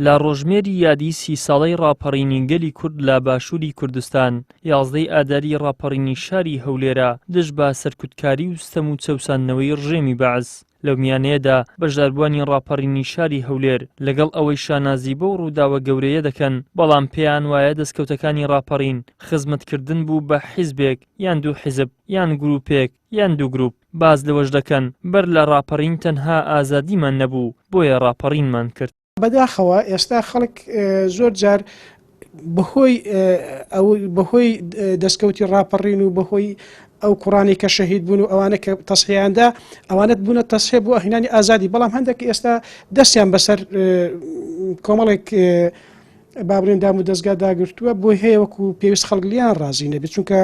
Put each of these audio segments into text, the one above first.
لە ڕۆژمێری یادی 30 ساڵەی ڕاپەڕینی گەلی کورد لە باشووری کوردستان 11 ئاداری ڕاپەڕینی شاری هەولێرە دژ بە سەرکوتکاری و ستەم و چەوساندنەوەی ڕژێمی بەعز لەو میانەیەدا بەشداربووانی ڕاپەڕینی شاری هەولێر لەگەڵ ئەوەی شانازی بەو ڕووداوە گەورەیە دەکەن بەڵام پێیان وایە دەستکەوتەکانی ڕاپەڕین خزمەتکردن بوو بە حیزبێک یان دوو حیزب یان گروپێک یان دوو گروپ باز لەوەش دەکەن بەر لە ڕاپەڕین تەنها ئازادیمان نەبوو بۆیە ڕاپەڕینمان کرد. بەداخەوە ئێستا خەڵک زۆر جار بەهۆی دەستکەوتی ڕاپەڕین و بەهۆی ئەو کوڕانی کە شەهید بوون و ئەوانە کە تەسحیاندا ئەوانت بوونە تەسحێ بۆ ئەهێنانی ئازادی بەڵام هەندێک ئێستا دەستیان بەسەر کۆمەڵێک بابرێن دام و دەستگا داگرتووە بۆ هەیە وەکو پێویست خەڵک لیان ڕازی نەبێت چونکە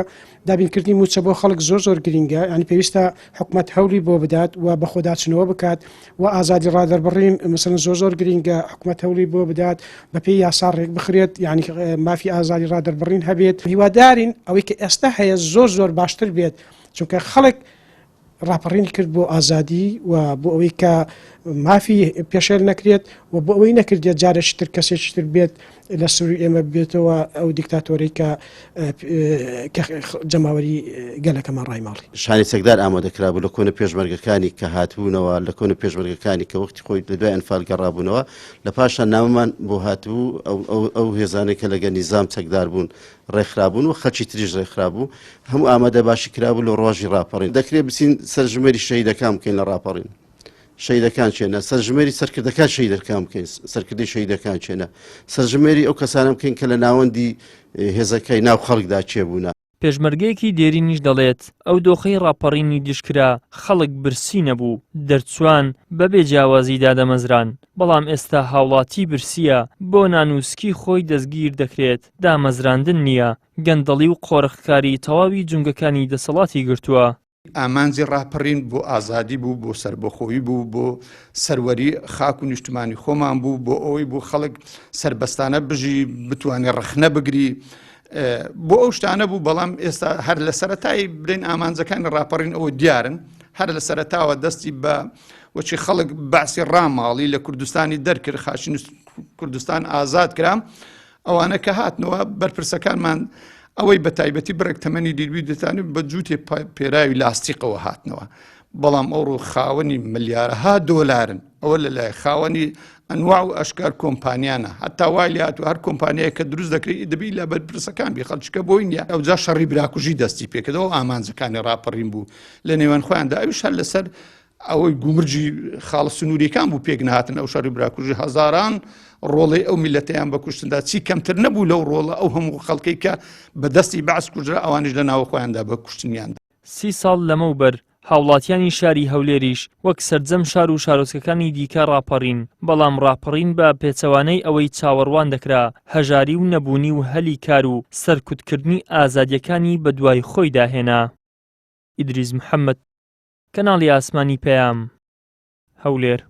دابینکردنی موچە بۆ خەڵک زۆر گرینگە ینی پێویستە حکومەت هەوری بۆ بدات و بە خۆداچنەوە بکات و ئازادی ڕادەربڕین مەسەڵەن زۆر گرینگە حکومەت هەوری بۆ بدات بە پێی یاسا ڕێک بخرێت یعنی مافی ئازادی ڕادەربڕین هەبێت هیوادارین ئەوەی کە ئێستا هەیە زۆر باشتر بێت چونکە خەڵک ڕاپەڕینی کرد بۆ ئازادی و بۆ ئەوەی کە مافی پێشێل نەکرێت و بۆ ئەوەی نەکردێت جارێکی تر کەسێکی تر بێت لە سووری ئێمە بێتەوە ئەو دیکتاتۆری کە جەماوەری گەلەکەمان ڕایماڵی شانی سەگدار ئامادەکرا بوو لە کۆنە پێشمەرگەکانی کە هاتبوونەوە لە کۆنە پێشمەرگەکانی کە وەختی خۆی لە دوای ئەنفال گەڕابوونەوە لە پاشان نامەمان بۆ هاتبوو ئەو هێزانێک کە لەگە نیزام چەکدار بوون ڕێکخرابوون و خەڵکی تریش ڕێکخرابوو هەموو ئامادە باشی کرابوو لە ڕۆژی ڕاپەڕین دەکرێت بچین سەرژمێری شەهیدەکان بکەین لە ڕاپەڕین شەهیدەکان چێنە سەرژمێری سەرکردەکان شەهیدەکان بکەین سەرکردی شەهیدەکان چێنە سەرژمێری ئەو کەسانە بکەین کە لە ناوەندی هێزەکەی ناو خەڵکدا چێبوونە. پێشمەرگەیەکی دێرینیش دەڵێت ئەو دۆخەی ڕاپەڕینی دشکرا خەڵک برسی نەبوو دەرچوان بەبێ جیاوازی دادەمەزران بەڵام ئێستا هاوڵاتی برسیە بۆ نانووسکی خۆی دەستگیر دەکرێت دامەزراندن نییە گەندەڵی و قۆرەخکاری تەواوی جونگەکانی دەسەڵاتی گرتووە. ئامانجی ڕاپەڕین بۆ ئازادی بوو بۆ سربەخۆیی بوو بۆ سەروەری خاک و نیشتمانی خۆمان بوو بۆ ئەوەی بۆ خەڵک سربەستانە بژی بتوانێت ڕخنە بگری بۆ ئەو شتانە بوو بەڵام ئێستا هەر لە سەرەتای برین ئامانجەکانی ڕاپەڕین ئەوە دیارن هەر لە سەرەتاوە دەستی بە وەچی خەڵک باسی ڕاماڵی لە کوردستانی دەرکرد خاشین کوردستان ئازاد کرام ئەوانە کە هاتنەوە بەرپرسەکانمان ئەوەی بە تایبەتی بڕێک تەمەنی دیروی دەتانێت بە جووتێ پێراوی لاستیقەوە هاتنەوە بەڵام ئەوڕۆ خاوەنی ملیارەها دۆلارن ئەوە لەلای خاوەنی ئەنواع و ئەشکار کۆمپانیانە هەتا وای لات و هەر کۆمپانیای کە دروست دەکرێت دەبی لە بەرپرسەکان بی خەڵچکە بۆی نیە ئەوجا شەڕی براکوژی دەستی پێکردەوە ئامانجەکانی ڕاپەڕین بوو لە نێوان خۆیاندا ئەوش هەر لەسەر ئەوەی گومرجی خاڵە سنووریەکان بوو پێک نهاتن ئەو شەڕی براکوژی هەزاران ڕۆڵی ئەو میلەتیان بە کوشتندا چی کەمتر نەبوو لەو ڕۆڵە ئەو هەموو خەڵکەی کە بەدەستی بەعس کوژرا ئەوانش لە ناوە خۆیاندا بە کوشتنیاندا 30 ساڵ لەمەوبەر هاوڵاتیانی شاری هەولێریش وەک سەرجەم شار و شارۆچکەکانی دیکە ڕاپەڕین بەڵام ڕاپەڕین بە پێچەوانەی ئەوەی چاوەڕوان دەکرا هەژاری و نەبوونی و هەلی کار و سەرکوتکردنی ئازادیەکانی بە دوای خۆی داهێنا. ئیدریس محەممەد کەناڵی ئاسمانی پەیام هەولێر.